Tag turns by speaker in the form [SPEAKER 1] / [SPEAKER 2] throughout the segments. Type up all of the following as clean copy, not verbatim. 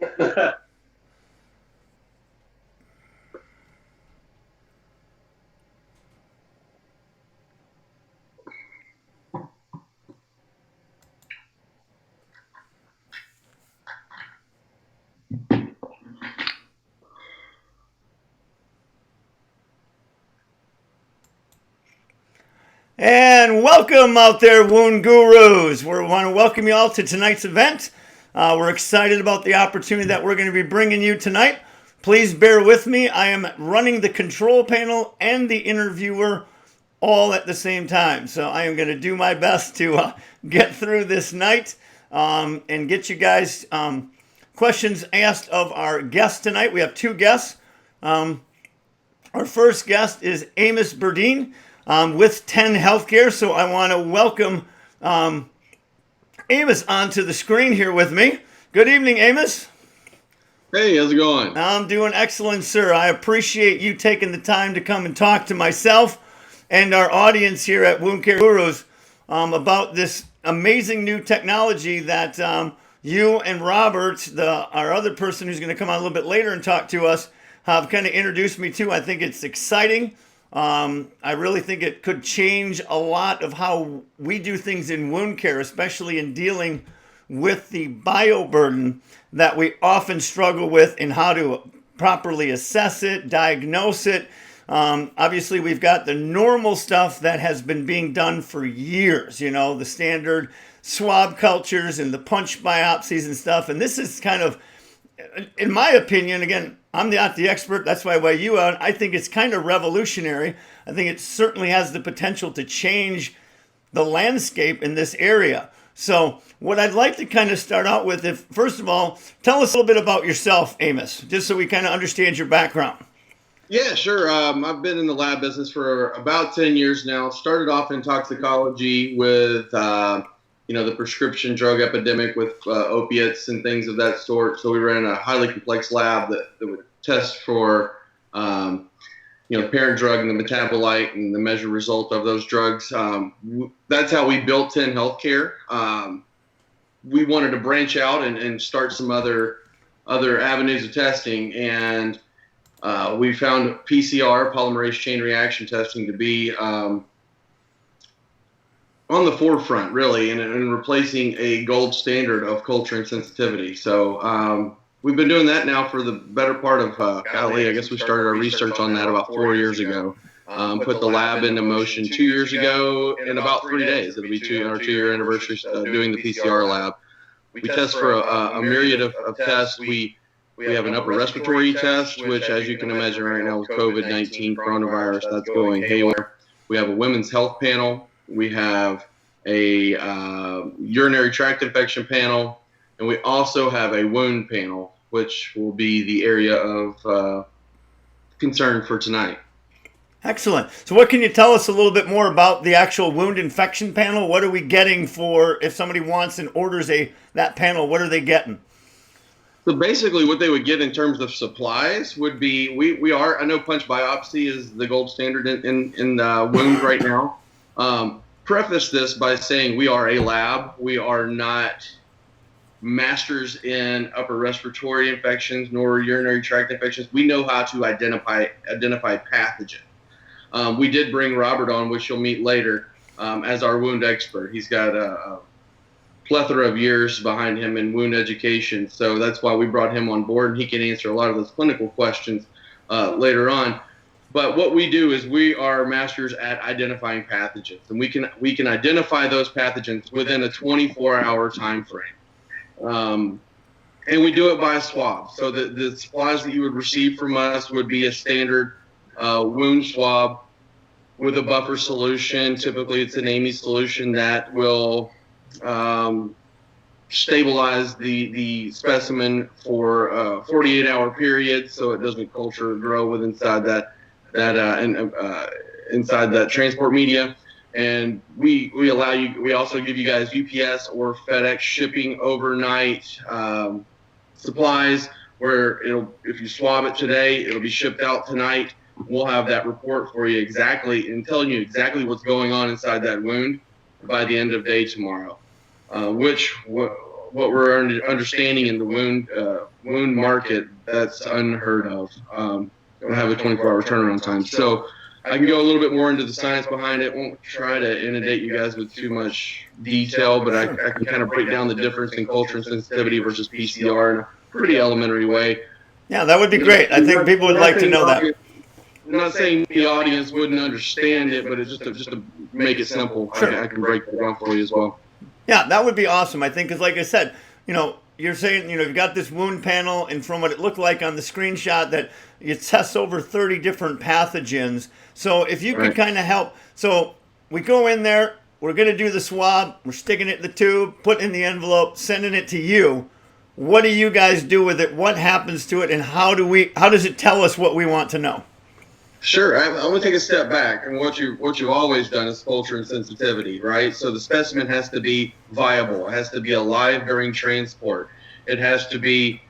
[SPEAKER 1] And welcome out there, wound gurus. We want to welcome you all to tonight's event. We're excited about the opportunity that we're going to be bringing you tonight. Please bear with me. I am running the control panel and the interviewer all at the same time. So I am going to do my best to get through this night and get you guys questions asked of our guests tonight. We have two guests. Our first guest is Amos Burdine. With 10 Healthcare. So I want to welcome Amos onto the screen here with me. Good evening, Amos.
[SPEAKER 2] Hey, how's it going?
[SPEAKER 1] I'm doing excellent, sir. I appreciate you taking the time to come and talk to myself and our audience here at Wound Care Gurus about this amazing new technology that you and Robert, our other person who's going to come on a little bit later and talk to us, have kind of introduced me to. I think it's exciting. I really think it could change a lot of how we do things in wound care, especially in dealing with the bioburden that we often struggle with in how to properly assess it, diagnose it. Obviously, we've got the normal stuff that has been being done for years, the standard swab cultures and the punch biopsies and stuff. And this is kind of, in my opinion, again, I'm not the expert. That's why I weigh you out. I think it's kind of revolutionary. I think it certainly has the potential to change the landscape in this area. So what I'd like to kind of start out with, first of all, tell us a little bit about yourself, Amos, just so we kind of understand your background.
[SPEAKER 2] Yeah, sure. I've been in the lab business for about 10 years now. Started off in toxicology with the prescription drug epidemic with opiates and things of that sort. So we ran a highly complex lab that would test for, the parent drug and the metabolite and the measure result of those drugs. That's how we built 10 Healthcare. We wanted to branch out and start some other avenues of testing. And we found PCR, polymerase chain reaction testing, to be on the forefront, really, and replacing a gold standard of culture and sensitivity. So we've been doing that now for the better part of, I guess we started our research on that about 4 years ago. Put the lab into motion 2 years ago in about 3 days. It'll be our 2-year anniversary doing the PCR lab. We test for a myriad of tests. We have an upper respiratory test, which, as you can imagine right now with COVID-19 coronavirus, that's going haywire. We have a women's health panel. We have a urinary tract infection panel, and we also have a wound panel, which will be the area of concern for tonight.
[SPEAKER 1] Excellent. So what can you tell us a little bit more about the actual wound infection panel? What are we getting for, if somebody wants and orders that panel, what are they getting?
[SPEAKER 2] So basically what they would get in terms of supplies would be, I know punch biopsy is the gold standard in wound right now. Preface this by saying we are a lab. We are not masters in upper respiratory infections nor urinary tract infections. We know how to identify pathogen. We did bring Robert on, which you'll meet later, as our wound expert. He's got a plethora of years behind him in wound education, so that's why we brought him on board, and he can answer a lot of those clinical questions later on. But what we do is we are masters at identifying pathogens, and we can identify those pathogens within a 24-hour time frame. And we do it by a swab. So the supplies that you would receive from us would be a standard wound swab with a buffer solution. Typically, it's an Amos solution that will stabilize the specimen for a 48-hour period, so it doesn't culture or grow with inside that transport media. And we also give you guys UPS or FedEx shipping overnight supplies, where if you swab it today, it'll be shipped out tonight. We'll have that report for you exactly and telling you exactly what's going on inside that wound by the end of day tomorrow, which what we're understanding in the wound market, that's unheard of. Have a 24-hour turnaround time. So I can go a little bit more into the science behind it. Won't try to inundate you guys with too much detail, but I can kind of break down the difference in culture and sensitivity versus PCR in a pretty elementary way.
[SPEAKER 1] Yeah, that would be great. I think people would like to know that.
[SPEAKER 2] I'm not saying the audience wouldn't understand it, but it's just to make it simple.
[SPEAKER 1] Sure.
[SPEAKER 2] I can break it down for you as well.
[SPEAKER 1] Yeah, that would be awesome. I think, because like I said, you're saying, you've got this wound panel, and from what it looked like on the screenshot, that you test over 30 different pathogens. So if you could kind of help. So we go in there, we're going to do the swab, we're sticking it in the tube, putting it in the envelope, sending it to you. What do you guys do with it? What happens to it? And how does it tell us what we want to know?
[SPEAKER 2] Sure. I'm going to take a step back. And what you've always done is culture and sensitivity, right? So the specimen has to be viable. It has to be alive during transport. It has to be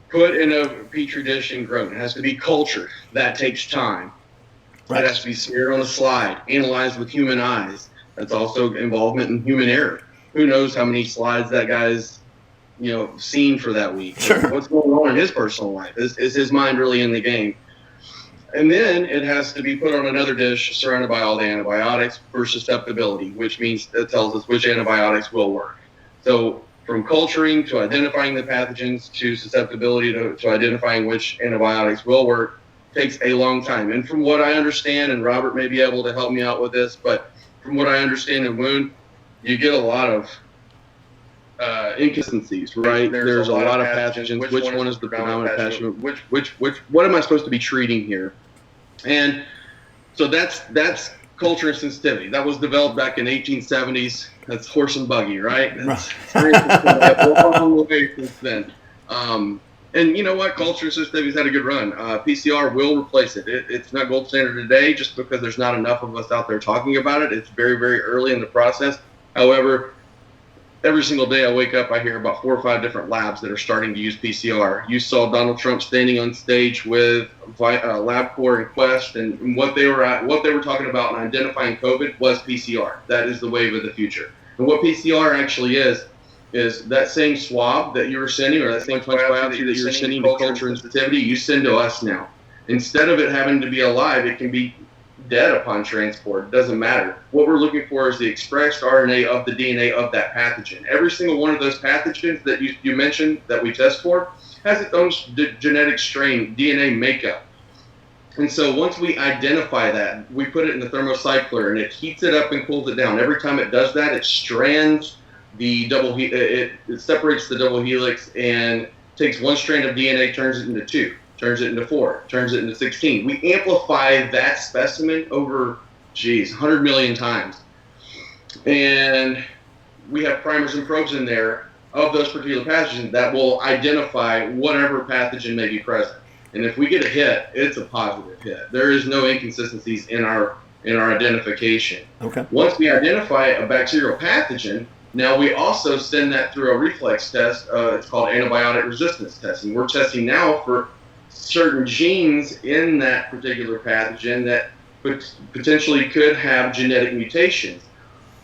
[SPEAKER 2] put in a petri dish and grown. It has to be cultured. That takes time. Right. It has to be smeared on a slide, analyzed with human eyes. That's also involvement in human error. Who knows how many slides that guy's seen for that week? Sure. What's going on in his personal life? Is his mind really in the game? And then it has to be put on another dish surrounded by all the antibiotics for susceptibility, which means it tells us which antibiotics will work. So from culturing to identifying the pathogens to susceptibility to identifying which antibiotics will work takes a long time. And from what I understand, and Robert may be able to help me out with this, but from what I understand in wound, you get a lot of inconsistencies, right? There's a lot of pathogens. Which one is the predominant pathogen? What am I supposed to be treating here? And so that's culture and sensitivity. That was developed back in 1870s. That's horse and buggy, right? That's a long way since then. And you know what? Culture and sensitivity's had a good run. PCR will replace it. It's not gold standard today just because there's not enough of us out there talking about it. It's very, very early in the process. However, every single day I wake up, I hear about 4 or 5 different labs that are starting to use PCR. You saw Donald Trump standing on stage with LabCorp and Quest, and what they were talking about in identifying COVID was PCR. That is the wave of the future. And what PCR actually is that same swab that you were sending, or that same punch biopsy that you were sending to culture and sensitivity, you send to us now. Instead of it having to be alive, it can be dead upon transport. It doesn't matter. What we're looking for is the expressed RNA of the DNA of that pathogen. Every single one of those pathogens that you mentioned that we test for has its own genetic strain, DNA makeup. And so once we identify that, we put it in the thermocycler, and it heats it up and cools it down. Every time it does that, it strands the it separates the double helix and takes one strand of DNA, turns it into 2. Turns it into 4, turns it into 16. We amplify that specimen over, 100 million times. And we have primers and probes in there of those particular pathogens that will identify whatever pathogen may be present. And if we get a hit, it's a positive hit. There is no inconsistencies in our identification.
[SPEAKER 1] Okay.
[SPEAKER 2] Once we identify a bacterial pathogen, now we also send that through a reflex test. It's called antibiotic resistance testing. We're testing now for certain genes in that particular pathogen that potentially could have genetic mutations.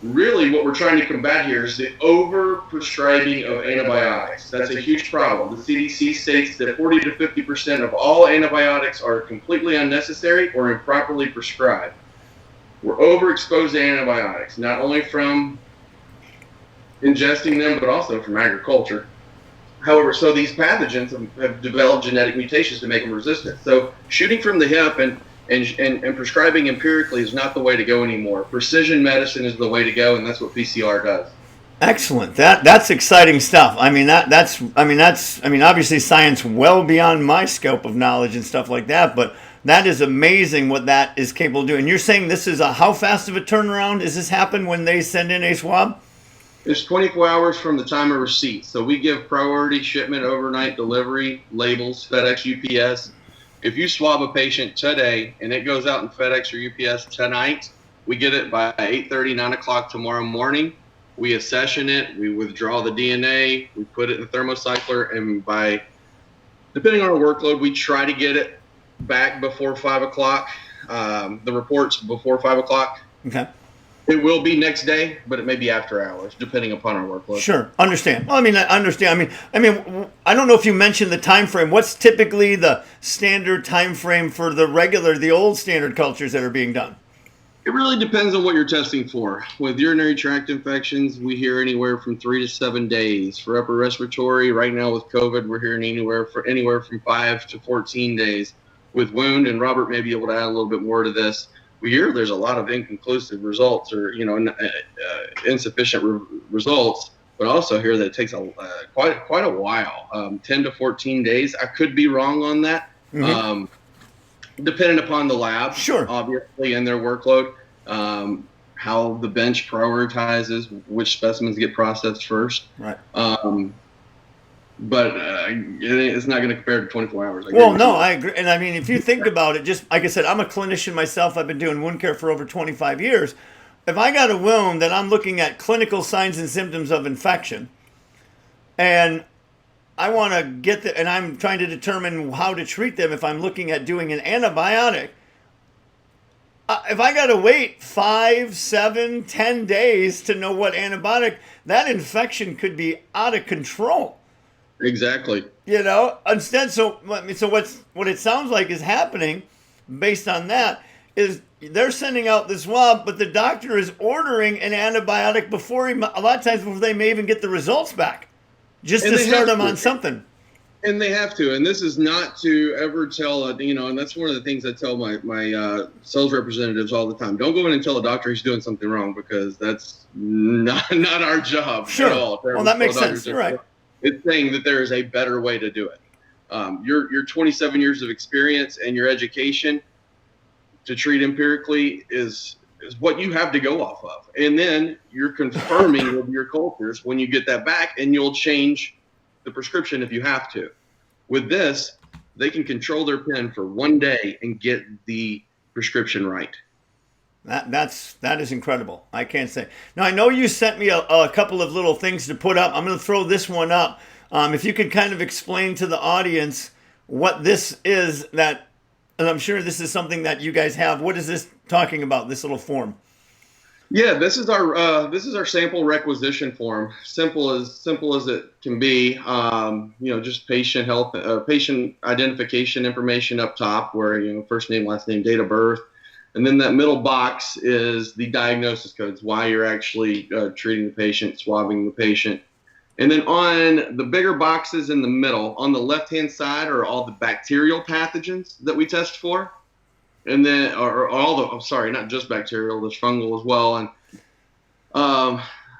[SPEAKER 2] Really, what we're trying to combat here is the over-prescribing of antibiotics. That's a huge problem. The CDC states that 40 to 50% of all antibiotics are completely unnecessary or improperly prescribed. We're overexposed to antibiotics, not only from ingesting them, but also from agriculture. However, so these pathogens have developed genetic mutations to make them resistant. So shooting from the hip and prescribing empirically is not the way to go anymore. Precision medicine is the way to go, and that's what PCR does.
[SPEAKER 1] Excellent. That's exciting stuff. I mean, that's obviously science well beyond my scope of knowledge and stuff like that, but that is amazing what that is capable of doing. You're saying this is how fast of a turnaround does this happen when they send in a swab?
[SPEAKER 2] It's 24 hours from the time of receipt. So we give priority shipment, overnight delivery, labels, FedEx, UPS. If you swab a patient today and it goes out in FedEx or UPS tonight, we get it by 8:30, 9 o'clock tomorrow morning. We accession it, we withdraw the DNA, we put it in the thermocycler, and depending on our workload, we try to get it back before 5 o'clock, the reports before 5 o'clock.
[SPEAKER 1] Okay.
[SPEAKER 2] It will be next day, but it may be after hours, depending upon our workload.
[SPEAKER 1] Sure, understand. Well, I mean, I understand. I don't know if you mentioned the time frame. What's typically the standard time frame for the old standard cultures that are being done?
[SPEAKER 2] It really depends on what you're testing for. With urinary tract infections, we hear anywhere from 3 to 7 days. For upper respiratory, right now with COVID, we're hearing anywhere from 5 to 14 days. With wound, and Robert may be able to add a little bit more to this, we hear there's a lot of inconclusive results or insufficient results, but also hear that it takes quite a while, 10 to 14 days. I could be wrong on that. Mm-hmm. Depending upon the lab,
[SPEAKER 1] sure,
[SPEAKER 2] obviously, and their workload, how the bench prioritizes which specimens get processed first.
[SPEAKER 1] Right.
[SPEAKER 2] But it's not going to compare to 24 hours.
[SPEAKER 1] Well, no, I agree. And I mean, if you think about it, just like I said, I'm a clinician myself. I've been doing wound care for over 25 years. If I got a wound, then I'm looking at clinical signs and symptoms of infection. And I want to and I'm trying to determine how to treat them if I'm looking at doing an antibiotic. If I got to wait 5, 7, 10 days to know what antibiotic, that infection could be out of control.
[SPEAKER 2] Exactly.
[SPEAKER 1] Instead, so what it sounds like is happening based on that is they're sending out the swab, but the doctor is ordering an antibiotic a lot of times before they may even get the results back, just to start them on something.
[SPEAKER 2] And they have to. And this is not to ever tell, and that's one of the things I tell my sales representatives all the time. Don't go in and tell a doctor he's doing something wrong, because that's not our job at all.
[SPEAKER 1] Well, that makes sense. You're right.
[SPEAKER 2] It's saying that there is a better way to do it. Your 27 years of experience and your education to treat empirically is what you have to go off of. And then you're confirming with your cultures when you get that back, and you'll change the prescription if you have to. With this, they can control their pen for 1 day and get the prescription right.
[SPEAKER 1] That is incredible. I can't say. Now, I know you sent me a couple of little things to put up. I'm going to throw this one up. If you could kind of explain to the audience what this is, and I'm sure this is something that you guys have. What is this talking about, this little form?
[SPEAKER 2] Yeah, this is our sample requisition form. Simple as it can be. Just patient health, patient identification information up top, where first name, last name, date of birth. And then that middle box is the diagnosis codes, why you're actually treating the patient, swabbing the patient. And then on the bigger boxes in the middle, on the left-hand side, are all the bacterial pathogens that we test for. And then, not just bacterial, there's fungal as well. And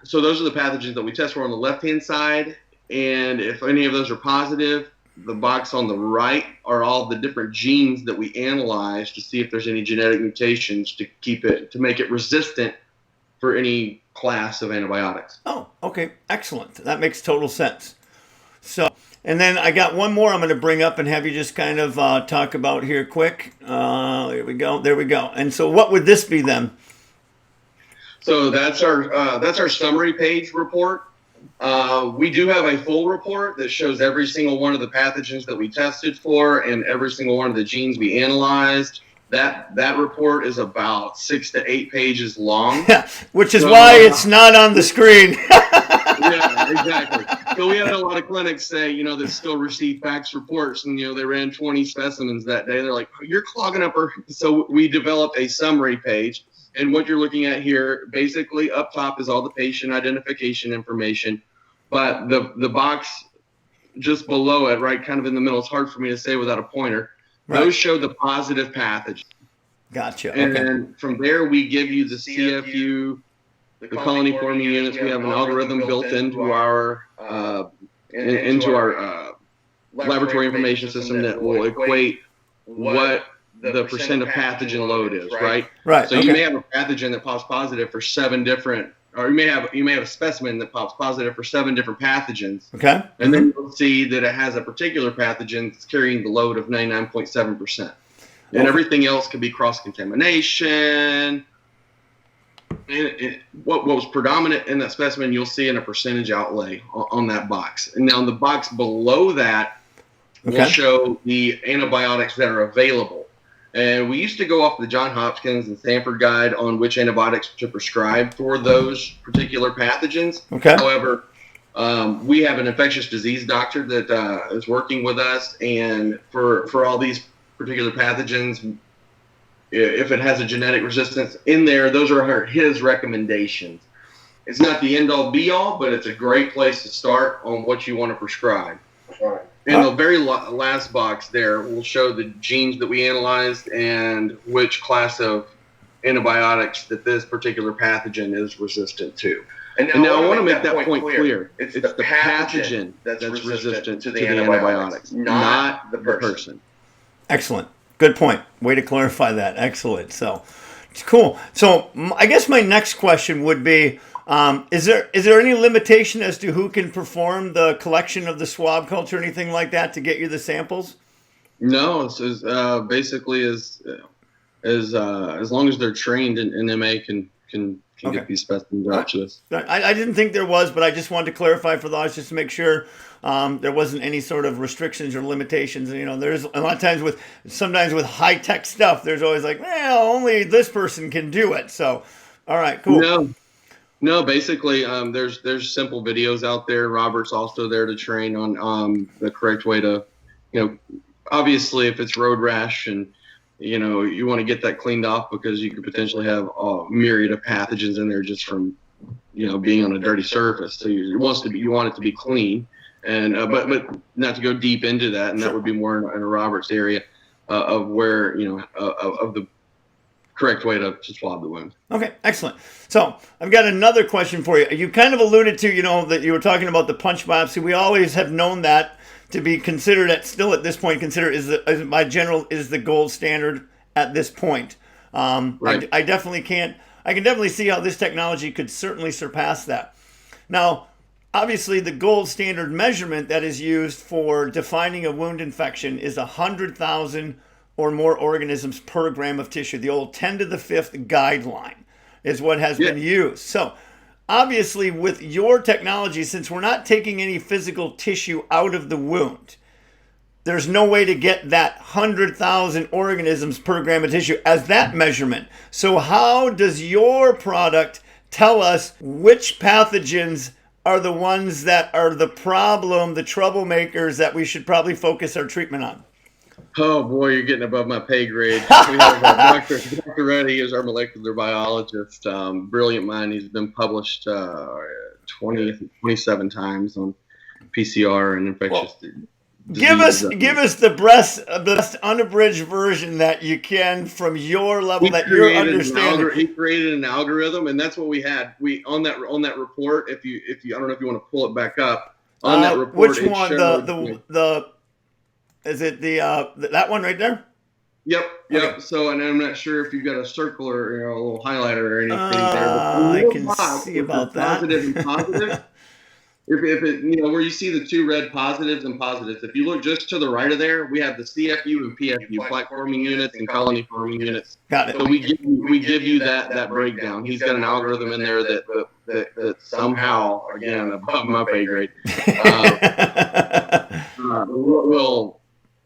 [SPEAKER 2] so those are the pathogens that we test for on the left-hand side. And if any of those are positive, the box on the right are all the different genes that we analyze to see if there's any genetic mutations to make it resistant for any class of antibiotics.
[SPEAKER 1] Oh, okay. Excellent. That makes total sense. So, and then I got one more I'm going to bring up and have you just kind of talk about here quick. There we go. And so what would this be then?
[SPEAKER 2] So that's our summary page report. We do have a full report that shows every single one of the pathogens that we tested for and every single one of the genes we analyzed. That report is about 6 to 8 pages long.
[SPEAKER 1] Which is why it's not on the screen.
[SPEAKER 2] Yeah, exactly. So we had a lot of clinics say, that still receive fax reports, and they ran 20 specimens that day. They're like, you're clogging up our. So we developed a summary page, and what you're looking at here, basically up top is all the patient identification information, but the box just below it, right, kind of in the middle, it's hard for me to say without a pointer. Right. Those show the positive pathogens.
[SPEAKER 1] Gotcha.
[SPEAKER 2] And then from there, we give you the CFU, the colony forming units. We have an algorithm built into our laboratory information system that will equate what the percent of pathogen load is, right?
[SPEAKER 1] Right.
[SPEAKER 2] So you may have a pathogen that pops positive for 7 different, or you may have a specimen that pops positive for 7 different pathogens.
[SPEAKER 1] Okay.
[SPEAKER 2] And then you'll see that it has a particular pathogen that's carrying the load of 99.7%. And everything else could be cross-contamination. What was predominant in that specimen, you'll see in a percentage outlay on that box. And now the box below that will show the antibiotics that are available. And we used to go off the John Hopkins and Stanford guide on which antibiotics to prescribe for those particular pathogens.
[SPEAKER 1] Okay.
[SPEAKER 2] However, we have an infectious disease doctor that is working with us, and for all these particular pathogens, if it has a genetic resistance in there, those are his recommendations. It's not the end-all be-all, but it's a great place to start on what you want to prescribe.
[SPEAKER 3] Right.
[SPEAKER 2] In the very last box there, we'll show the genes that we analyzed and which class of antibiotics that this particular pathogen is resistant to.
[SPEAKER 3] And now I want to make that point clear. It's the pathogen that's resistant to the antibiotics, not the person.
[SPEAKER 1] Excellent. Good point. Way to clarify that. Excellent. So, it's cool. So, I guess my next question would be, is there any limitation as to who can perform the collection of the swab culture, or anything like that, to get you the samples?
[SPEAKER 2] No, it's basically as long as they're trained in MA can
[SPEAKER 1] Okay.
[SPEAKER 2] get these specimens out to us.
[SPEAKER 1] I didn't think there was, but I just wanted to clarify for the audience just to make sure there wasn't any sort of restrictions or limitations. You know, there's a lot of times sometimes with high tech stuff, there's always like, well, only this person can do it. So, all right, cool.
[SPEAKER 2] No, basically, there's simple videos out there. Robert's also there to train on the correct way to, obviously if it's road rash and, you want to get that cleaned off because you could potentially have a myriad of pathogens in there just from, being on a dirty surface. So you want it to be clean, and but not to go deep into that, and that would be more in a Robert's area of where of the correct way to swab the wound.
[SPEAKER 1] Okay, excellent. So I've got another question for you. You kind of alluded to, that you were talking about the punch biopsy. We always have known that to be considered is the gold standard at this point.
[SPEAKER 2] Right.
[SPEAKER 1] I can definitely see how this technology could certainly surpass that. Now, obviously, the gold standard measurement that is used for defining a wound infection is 100,000 or more organisms per gram of tissue. The old 10 to the 5th guideline is what has been used. So obviously with your technology, since we're not taking any physical tissue out of the wound, there's no way to get that 100,000 organisms per gram of tissue as that measurement. So how does your product tell us which pathogens are the ones that are the problem, the troublemakers that we should probably focus our treatment on?
[SPEAKER 2] Oh boy, you're getting above my pay grade. We have Dr. Reddy is our molecular biologist. Brilliant mind. He's been published 27 times on PCR and infectious disease.
[SPEAKER 1] Give us the best unabridged version that you can from your level that you're understanding.
[SPEAKER 2] He created an algorithm, and that's what we had. We on that report. If you I don't know if you want to pull it back up on that report.
[SPEAKER 1] Which one? Is it that one right there?
[SPEAKER 2] Yep. Okay. So, and I'm not sure if you've got a circle or a little highlighter or anything there.
[SPEAKER 1] I can see about that.
[SPEAKER 2] Positive and positive. if it, where you see the two red positives and positives. If you look just to the right of there, we have the CFU and PFU, plaque forming units and colony forming units.
[SPEAKER 1] Got it.
[SPEAKER 2] So we give you that breakdown. He's got an algorithm in there that somehow, again, above my pay grade,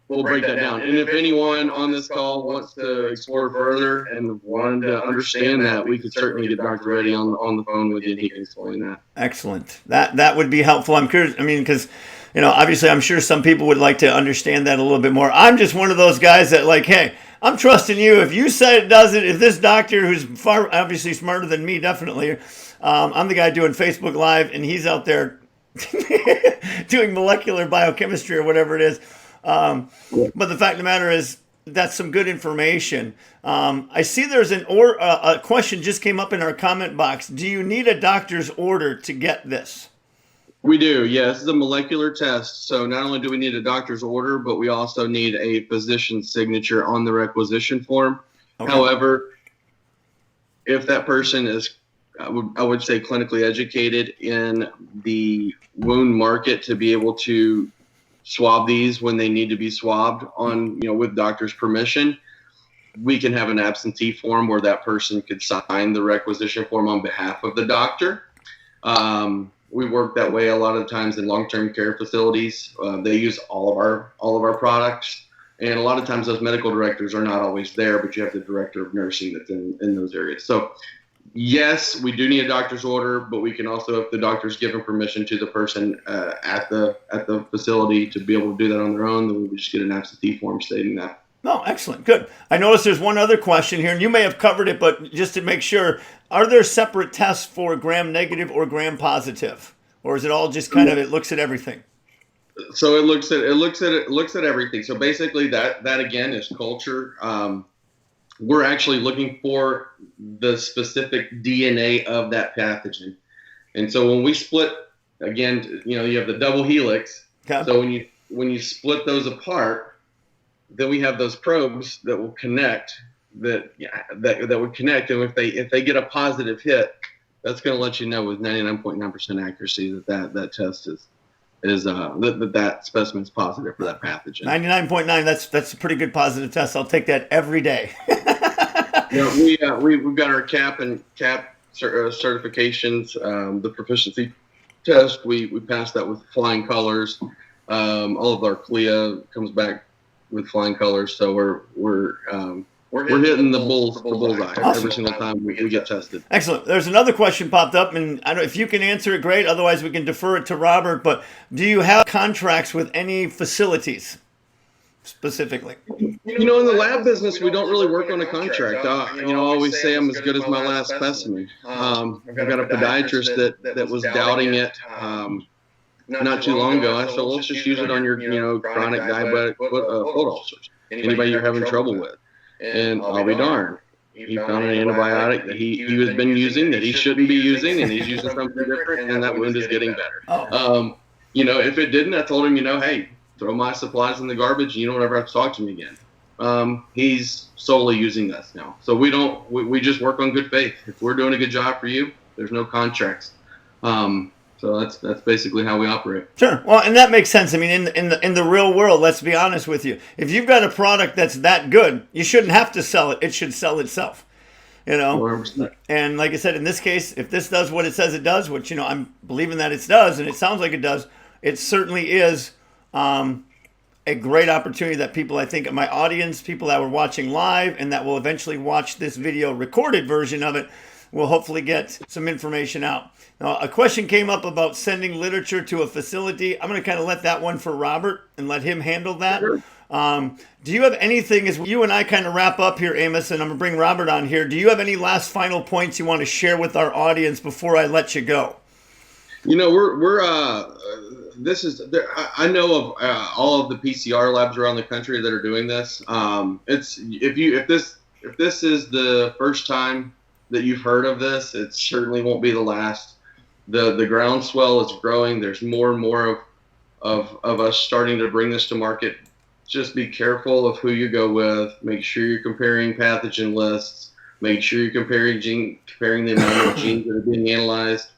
[SPEAKER 2] we'll break that down. And if anyone on this call wants to explore further and wanted to understand that, we could certainly get Dr. Reddy on the phone with you and he can explain that.
[SPEAKER 1] Excellent. That would be helpful. I'm curious. I mean, because, obviously I'm sure some people would like to understand that a little bit more. I'm just one of those guys that hey, I'm trusting you. If you said it does it, if this doctor who's far obviously smarter than me, definitely, I'm the guy doing Facebook Live and he's out there doing molecular biochemistry or whatever it is. But the fact of the matter is that's some good information. I see there's a question just came up in our comment box. Do you need a doctor's order to get this?
[SPEAKER 2] We do. Yeah, this is a molecular test. So not only do we need a doctor's order, but we also need a physician's signature on the requisition form. Okay. However, if that person is, I would say, clinically educated in the wound market to be able to swab these when they need to be swabbed on, with doctor's permission, we can have an absentee form where that person could sign the requisition form on behalf of the doctor. We work that way a lot of times in long-term care facilities. They use all of our products. And a lot of times those medical directors are not always there, but you have the director of nursing that's in those areas. So yes, we do need a doctor's order, but we can also, if the doctor's given permission to the person at the facility to be able to do that on their own, then we would just get an absentee form stating that.
[SPEAKER 1] Oh, excellent. Good. I noticed there's one other question here, and you may have covered it, but just to make sure, are there separate tests for gram-negative or gram-positive? Or is it all just kind of, it looks at everything?
[SPEAKER 2] So it looks at everything. So basically that again is culture. We're actually looking for the specific DNA of that pathogen. And so when we split, again, you have the double helix. Okay. So when you split those apart, then we have those probes that will connect, that would connect. And if they get a positive hit, that's going to let you know with 99.9% accuracy that test is that specimen is positive for that pathogen.
[SPEAKER 1] 99.9. That's a pretty good positive test. I'll take that every day.
[SPEAKER 2] We've got our CAP certifications, the proficiency test. We passed that with flying colors. All of our CLIA comes back with flying colors, so we're hitting the bullseye every single time we get tested.
[SPEAKER 1] Excellent. There's another question popped up, and I don't know if you can answer it, great. Otherwise, we can defer it to Robert. But do you have contracts with any facilities specifically?
[SPEAKER 2] In the lab business, we don't really work on a contract. I always say I'm as good as my last specimen. I've got a podiatrist that was doubting it not too long ago. I said, let's just use it on your chronic diabetic foot ulcers. Anybody you're having trouble with. And I'll be darned, he found an antibiotic that he has been using that he shouldn't be using, and he's using something different, and that wound is getting better. If it didn't, I told him, hey, throw my supplies in the garbage, and you don't ever have to talk to me again. He's solely using us now. So we just work on good faith. If we're doing a good job for you, there's no contracts. So that's basically how we operate.
[SPEAKER 1] Sure. Well, and that makes sense. I mean, in the real world, let's be honest with you. If you've got a product that's that good, you shouldn't have to sell it. It should sell itself. 100%. And like I said, in this case, if this does what it says it does, which I'm believing that it does, and it sounds like it does, it certainly is a great opportunity that people, I think, my audience, people that were watching live, and that will eventually watch this video recorded version of it, will hopefully get some information out. Now, a question came up about sending literature to a facility. I'm going to kind of let that one for Robert and let him handle that. Sure. Do you have anything, as you and I kind of wrap up here, Amos, and I'm going to bring Robert on here, do you have any last final points you want to share with our audience before I let you go?
[SPEAKER 2] I know of all of the PCR labs around the country that are doing this. If this is the first time that you've heard of this, it certainly won't be the last. The groundswell is growing. There's more and more of us starting to bring this to market. Just be careful of who you go with. Make sure you're comparing pathogen lists. Make sure you're comparing the amount of genes that are being analyzed.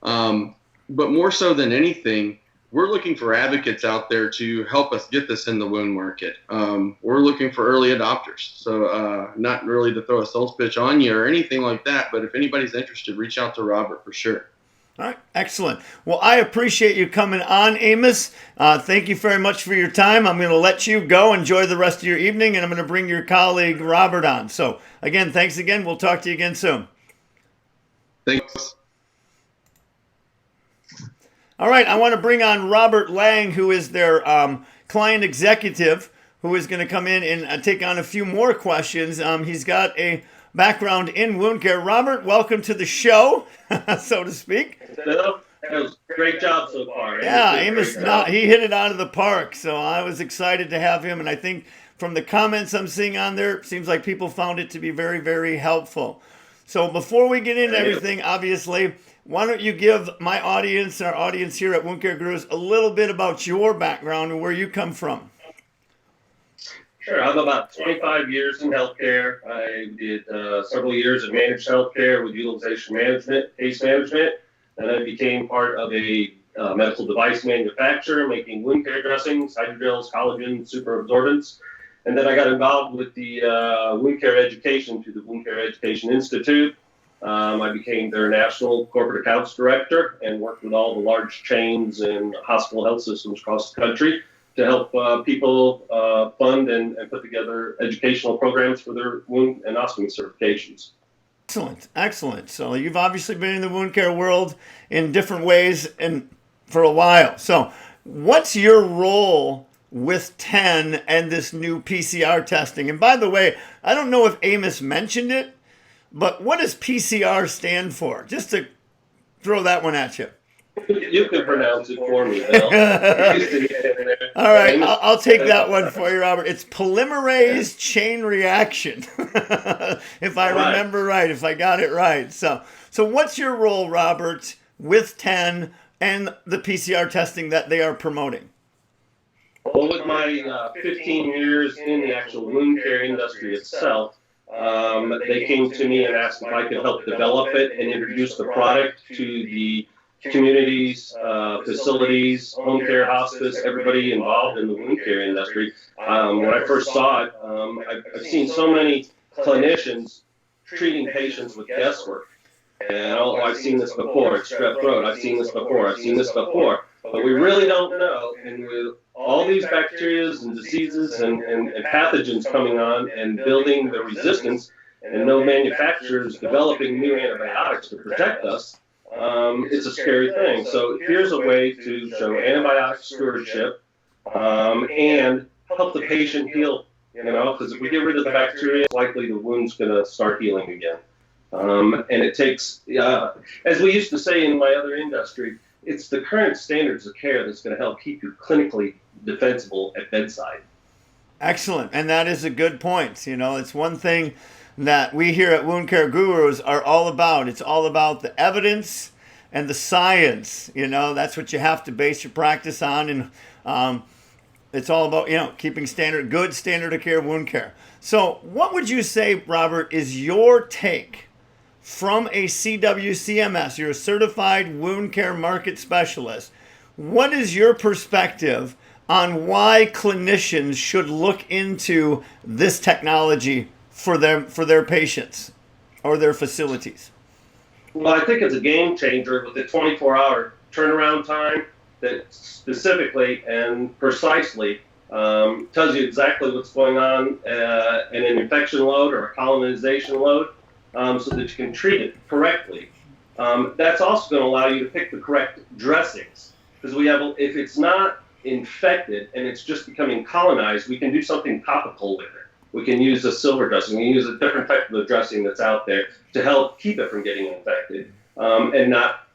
[SPEAKER 2] But more so than anything, we're looking for advocates out there to help us get this in the wound market. We're looking for early adopters. So not really to throw a sales pitch on you or anything like that, but if anybody's interested, reach out to Robert for sure.
[SPEAKER 1] All right, excellent. Well, I appreciate you coming on, Amos. Thank you very much for your time. I'm going to let you go. Enjoy the rest of your evening, and I'm going to bring your colleague, Robert, on. So, again, thanks again. We'll talk to you again soon.
[SPEAKER 2] Thanks.
[SPEAKER 1] All right, I want to bring on Robert Lang, who is their client executive, who is going to come in and take on a few more questions. He's got a background in wound care. Robert, welcome to the show, so to speak.
[SPEAKER 4] That was a great job so far.
[SPEAKER 1] Yeah, Amos, he hit it out of the park, so I was excited to have him, and I think from the comments I'm seeing on there, it seems like people found it to be very, very helpful. So before we get into everything, obviously, why don't you give my audience, our audience here at Wound Care Gurus, a little bit about your background and where you come from?
[SPEAKER 4] Sure. I'm about 25 years in healthcare. I did several years of managed healthcare with utilization management, case management, and I became part of a medical device manufacturer making wound care dressings, hydrogels, collagen, superabsorbents. And then I got involved with the wound care education through the Wound Care Education Institute. I became their national corporate accounts director and worked with all the large chains and hospital health systems across the country to help people fund and put together educational programs for their wound and ostomy certifications.
[SPEAKER 1] Excellent, excellent. So you've obviously been in the wound care world in different ways and for a while. So what's your role with 10 and this new PCR testing? And by the way, I don't know if Amos mentioned it, but what does PCR stand for? Just to throw that one at you.
[SPEAKER 4] You can pronounce it for me, Bill.
[SPEAKER 1] All right, I'll take that one for you, Robert. It's polymerase chain reaction, if I remember right, if I got it right. So what's your role, Robert, with 10 and the PCR testing that they are promoting?
[SPEAKER 4] Well, with my 15 years in the actual wound care industry itself, they came to me and asked if I could help develop it and introduce the product to the communities, facilities, home care, hospice, everybody involved in the wound care industry. When I first saw it, I've seen so many clinicians treating patients with guesswork. And I've seen this before, it's strep throat, I've seen this before, but we really don't know. And with all these bacteria and diseases and pathogens coming on and building the resistance, and no manufacturers developing new antibiotics to protect us, it's a scary thing. So here's a way to show antibiotic stewardship and help the patient heal, because if we get rid of the bacteria, it's likely the wound's going to start healing again. And it takes, as we used to say in my other industry, it's the current standards of care that's going to help keep you clinically defensible at bedside.
[SPEAKER 1] Excellent. And that is a good point. It's one thing that we here at Wound Care Gurus are all about. It's all about the evidence and the science. That's what you have to base your practice on. And it's all about, keeping good standard of care wound care. So what would you say, Robert, is your take from a CWCMS? You're a certified wound care market specialist. What is your perspective on why clinicians should look into this technology for their patients or their facilities?
[SPEAKER 4] Well, I think it's a game changer with the 24-hour turnaround time that specifically and precisely tells you exactly what's going on in an infection load or a colonization load, so that you can treat it correctly. That's also going to allow you to pick the correct dressings, because if it's not infected and it's just becoming colonized, we can do something topical with it. We can use a silver dressing. We can use a different type of dressing that's out there to help keep it from getting infected, and not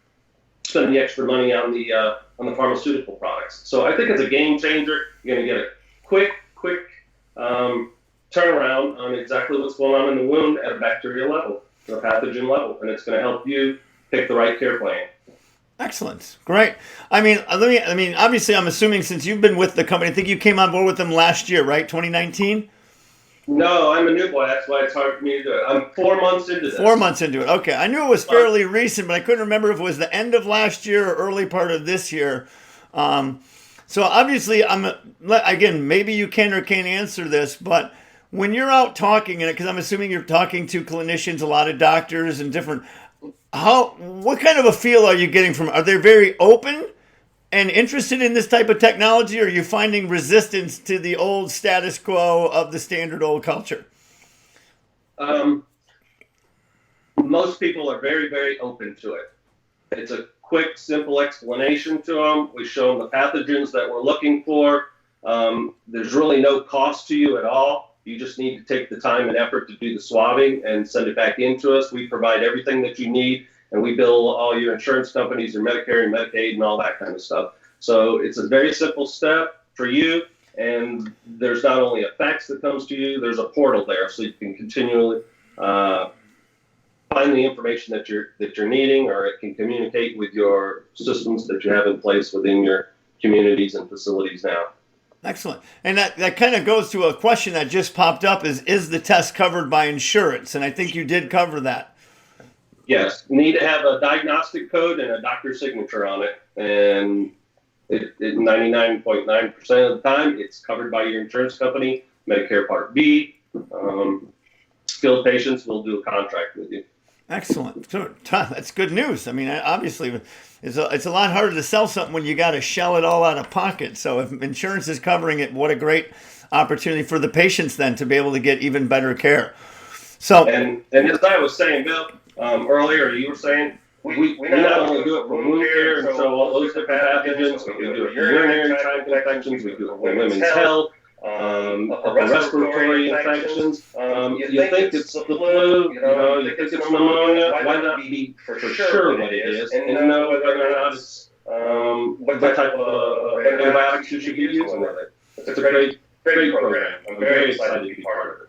[SPEAKER 4] spend the extra money on the pharmaceutical products. So I think it's a game changer. You're going to get a quick turnaround on exactly what's going on in the wound at a bacterial level, or a pathogen level, and it's going to help you pick the right care plan.
[SPEAKER 1] Excellent. Great. Obviously, I'm assuming since you've been with the company, I think you came on board with them last year, right? 2019?
[SPEAKER 4] No, I'm a new boy. That's why it's hard for me to do it. I'm 4 months into this.
[SPEAKER 1] 4 months into it. Okay. I knew it was fairly recent, but I couldn't remember if it was the end of last year or early part of this year. So obviously, again, maybe you can or can't answer this, but when you're out talking, because I'm assuming you're talking to clinicians, a lot of doctors and different, what kind of a feel are you getting from? Are they very open and interested in this type of technology, or are you finding resistance to the old status quo of the standard old culture?
[SPEAKER 4] Most people are very, very open to it. It's a quick, simple explanation to them. We show them the pathogens that we're looking for. There's really no cost to you at all. You just need to take the time and effort to do the swabbing and send it back into us. We provide everything that you need, and we bill all your insurance companies, your Medicare and Medicaid and all that kind of stuff. So it's a very simple step for you, and there's not only a fax that comes to you, there's a portal there, so you can continually find the information that you're needing, or it can communicate with your systems that you have in place within your communities and facilities now.
[SPEAKER 1] Excellent. And that kind of goes to a question that just popped up is the test covered by insurance? And I think you did cover that.
[SPEAKER 4] Yes. You need to have a diagnostic code and a doctor's signature on it. And 99.9% of the time, it's covered by your insurance company, Medicare Part B. Skilled patients will do a contract with you.
[SPEAKER 1] Excellent. That's good news. I mean, obviously, it's a lot harder to sell something when you got to shell it all out of pocket. So if insurance is covering it, what a great opportunity for the patients then to be able to get even better care. So
[SPEAKER 4] and as I was saying, Bill, earlier, you were saying we not only do it for wound care and so all those different pathogens, we do it for urinary tract infections, we do it for women's health, upper respiratory infections. You think it's the flu, you think it's pneumonia, why not be for sure what it is and know whether or not it's what type of antibiotics you should be using with it. It's a great program. I'm very excited to be part of it.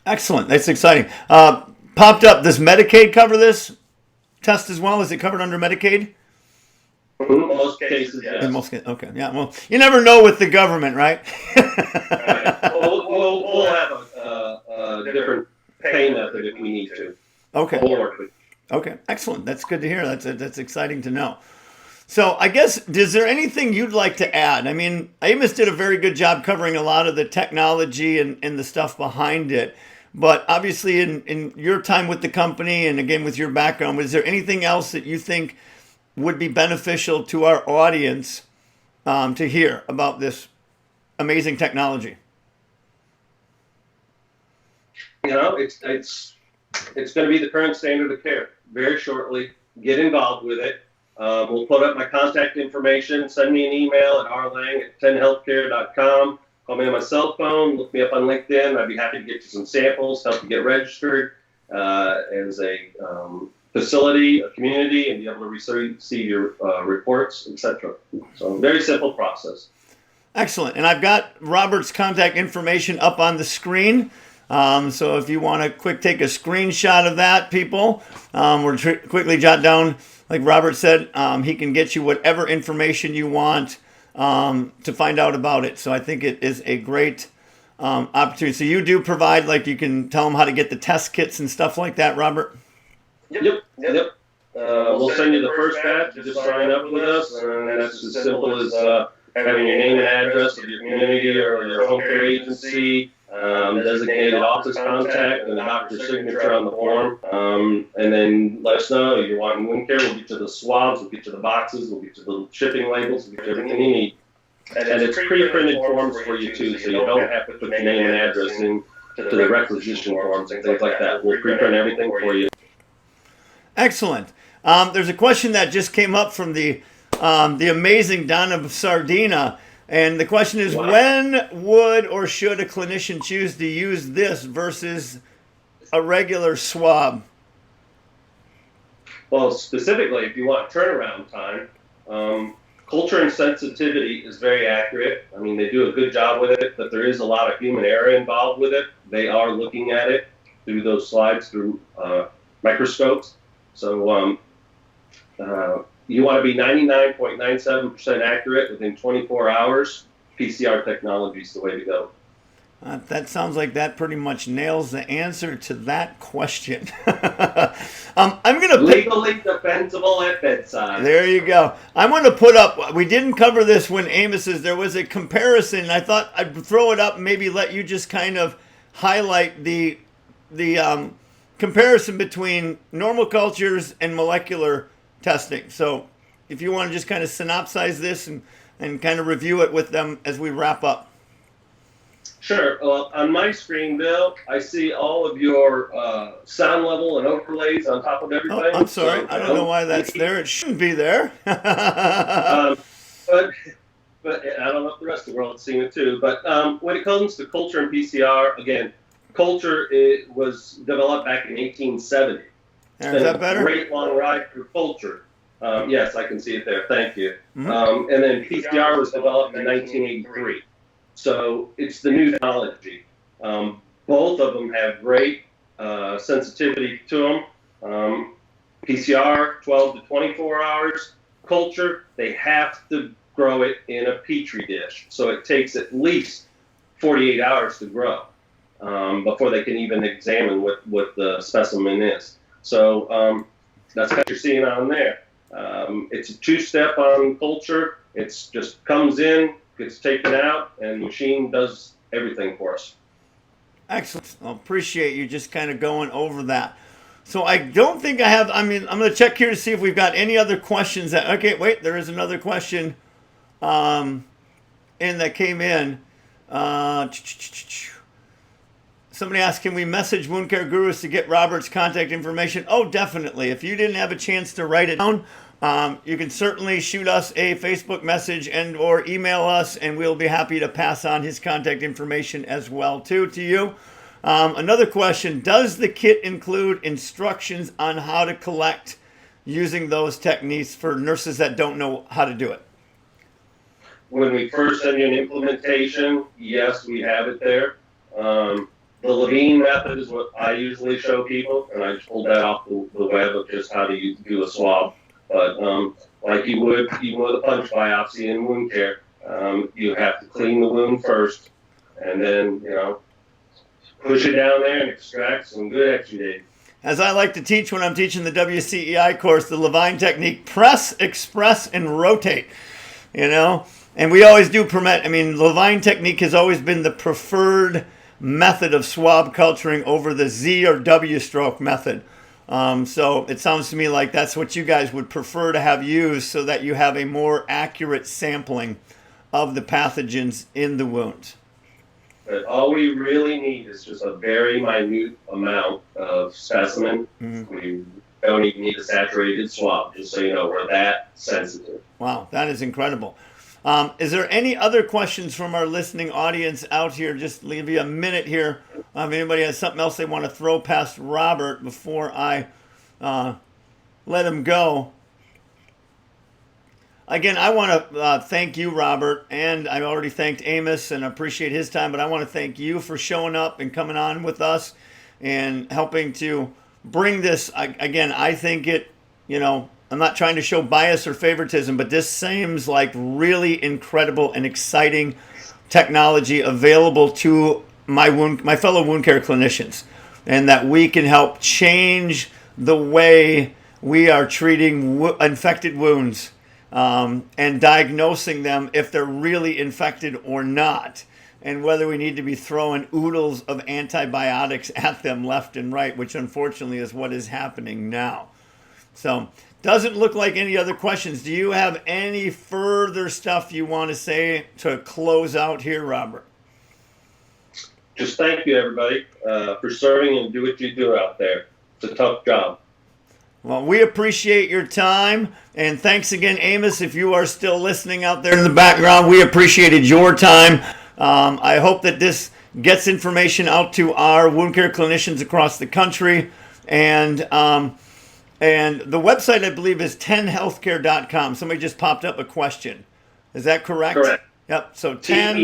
[SPEAKER 1] Excellent. That's exciting. Popped up. Does Medicaid cover this test as well? Is it covered under Medicaid?
[SPEAKER 4] In most cases, yes.
[SPEAKER 1] In most cases, okay. Yeah. Well, you never know with the government, right?
[SPEAKER 4] Right. We'll have a different pay method if we need to.
[SPEAKER 1] Okay. Okay. Excellent. That's good to hear. That's exciting to know. So I guess, is there anything you'd like to add? I mean, Amos did a very good job covering a lot of the technology and the stuff behind it. But obviously in your time with the company and again with your background, is there anything else that you think would be beneficial to our audience to hear about this amazing technology?
[SPEAKER 4] It's going to be the current standard of care very shortly. Get involved with it. We'll put up my contact information. Send me an email at rlang@10healthcare.com. Call me on my cell phone. Look me up on LinkedIn. I'd be happy to get you some samples, help you get registered as a facility, a community, and be able to receive your reports, etc. So very simple process.
[SPEAKER 1] Excellent. And I've got Robert's contact information up on the screen. So if you want to take a screenshot of that, people, or quickly jot down, like Robert said, he can get you whatever information you want to find out about it. So I think it is a great opportunity. So you do provide, like you can tell them how to get the test kits and stuff like that, Robert?
[SPEAKER 4] Yep. We'll send you the first batch. You just sign up with us, and that's as simple as having your name and address of your community or your home care agency, designated office contact, and a doctor's signature on the form. And then let us know you're wanting wound care. We'll get you the swabs, we'll get you the boxes, we'll get you the shipping labels, we'll get you everything you need. And it's pre-printed forms for you too, so you don't have to put your name and address in to the requisition forms and things like that. We'll pre-print everything for you.
[SPEAKER 1] Excellent. There's a question that just came up from the amazing Don of Sardina. And the question is, when would or should a clinician choose to use this versus a regular swab?
[SPEAKER 4] Well, specifically, if you want turnaround time, culture and sensitivity is very accurate. I mean, they do a good job with it, but there is a lot of human error involved with it. They are looking at it through those slides, through microscopes. So you want to be 99.97% accurate within 24 hours. PCR technology is the way to go.
[SPEAKER 1] That sounds like that pretty much nails the answer to that question. I'm going to
[SPEAKER 4] legally defensible at bedside.
[SPEAKER 1] There you go. I'm going to put up. We didn't cover this when Amos's. There was a comparison. I thought I'd throw it up and maybe let you just kind of highlight the comparison between normal cultures and molecular testing. So if you want to just kind of synopsize this and kind of review it with them as we wrap up.
[SPEAKER 4] Sure. Well, on my screen, Bill, I see all of your sound level and overlays on top of everything.
[SPEAKER 1] Oh, I'm sorry. I don't know why that's there. It shouldn't be there.
[SPEAKER 4] But I don't know if the rest of the world's seen it too. But when it comes to culture and PCR, again, culture was developed back in 1870.
[SPEAKER 1] Is that better?
[SPEAKER 4] A great long ride for culture. Yes, I can see it there. Thank you. Mm-hmm. And then PCR was developed in 1983. So it's the new technology. Both of them have great sensitivity to them. PCR, 12 to 24 hours. Culture, they have to grow it in a petri dish. So it takes at least 48 hours to grow before they can even examine what the specimen is. So that's what you're seeing on there. It's a two-step on culture. It's just comes in, gets taken out, and the machine does everything for us.
[SPEAKER 1] Excellent. I appreciate you just kind of going over that. So I don't think I have. I mean, I'm going to check here to see if we've got any other questions. Okay, wait, there is another question that came in. Somebody asked, can we message Wound Care Gurus to get Robert's contact information? Oh, definitely. If you didn't have a chance to write it down, you can certainly shoot us a Facebook message and or email us, and we'll be happy to pass on his contact information as well too to you. Another question, does the kit include instructions on how to collect using those techniques for nurses that don't know how to do it?
[SPEAKER 4] When we first send you an implementation, yes, we have it there. The Levine method is what I usually show people, and I just pulled that off the web of just how to do a swab. But like you would a punch biopsy in wound care, you have to clean the wound first, and then push it down there and extract some good exudate.
[SPEAKER 1] As I like to teach when I'm teaching the WCEI course, the Levine technique: press, express, and rotate. And we always do permit. I mean, Levine technique has always been the preferred method of swab culturing over the Z or W stroke method. So it sounds to me like that's what you guys would prefer to have used, so that you have a more accurate sampling of the pathogens in the wounds.
[SPEAKER 4] But all we really need is just a very minute amount of specimen. Mm-hmm. We don't even need a saturated swab, just so you know we're that sensitive.
[SPEAKER 1] Wow, that is incredible. Is there any other questions from our listening audience out here? Just leave you a minute here. If anybody has something else they want to throw past Robert before I let him go. Again, I want to thank you, Robert, and I've already thanked Amos and appreciate his time, but I want to thank you for showing up and coming on with us and helping to bring this. Again, I think it, I'm not trying to show bias or favoritism, but this seems like really incredible and exciting technology available to my fellow wound care clinicians, and that we can help change the way we are treating infected wounds and diagnosing them if they're really infected or not, and whether we need to be throwing oodles of antibiotics at them left and right, which unfortunately is what is happening now. So, doesn't look like any other questions. Do you have any further stuff you want to say to close out here, Robert?
[SPEAKER 4] Just thank you, everybody, for serving and do what you do out there. It's a tough job.
[SPEAKER 1] Well, we appreciate your time, and thanks again, Amos, if you are still listening out there in the background. We appreciated your time. I hope that this gets information out to our wound care clinicians across the country, and the website, I believe, is 10healthcare.com. Somebody just popped up a question. Is that correct?
[SPEAKER 4] Correct.
[SPEAKER 1] Yep. So
[SPEAKER 4] 10.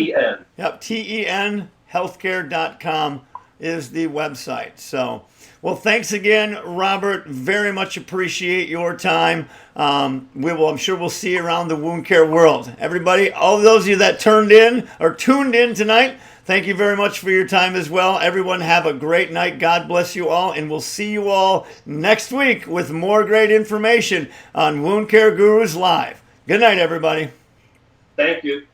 [SPEAKER 1] Yep. TENhealthcare.com is the website. So, well, thanks again, Robert. Very much appreciate your time. I'm sure we'll see you around the wound care world. Everybody, all of those of you that tuned in tonight, thank you very much for your time as well. Everyone have a great night. God bless you all, and we'll see you all next week with more great information on Wound Care Gurus Live. Good night, everybody.
[SPEAKER 4] Thank you.